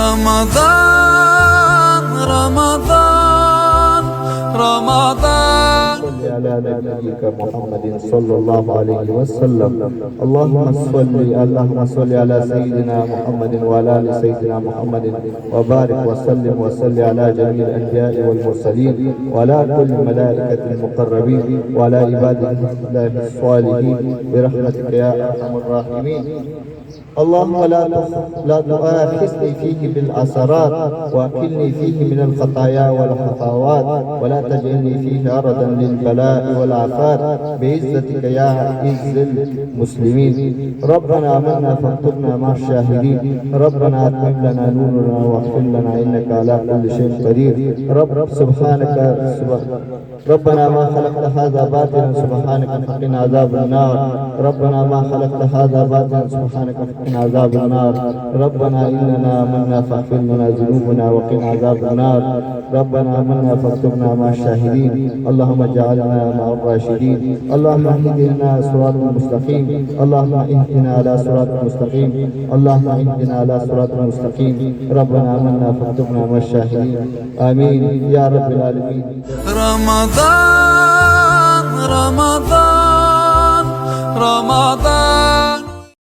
رمضان رمضان رمضان. صل على نبيك محمد صلى الله عليه وسلم. اللهم صل على سيدنا محمد وعلى ال سيدنا محمد وبارك وسلم وصل على جميع الانبياء والمرسلين وعلى كل الملائكه المقربين وعلى عباد الله الصالحين برحمتك يا ارحم الراحمين. اللهم لا تؤاخذني فيه بالعثرات واكلني فيه من الخطايا والخطاوات ولا تجعلني فيه عرضا للبلاء والعفات بعزتك يا عز المسلمين. ربنا آمنا فاكتبنا مع الشاهدين. ربنا اتمم لنا نورنا واغفر لنا انك على كل شيء قدير. ربنا ما خلقت هذا باطلا سبحانك فقنا عذاب النار. ربنا ما خلقت هذا باطلا سبحانك فقنا عذاب النار. ربنا إننا آمنا فاغفر لنا ذنوبنا وقنا عذاب النار. ربنا آمنا فاكتبنا مع الشاهدين. اللهم اجعلنا مع الراشدين. اللهم اهدنا صراط المستقيم. اللهم اهدنا على صراط المستقيم. اللهم اهدنا على صراط المستقيم. ربنا آمنا فاكتبنا مع الشاهدين. آمين يا رب العالمين. رمضان رمضان رمضان.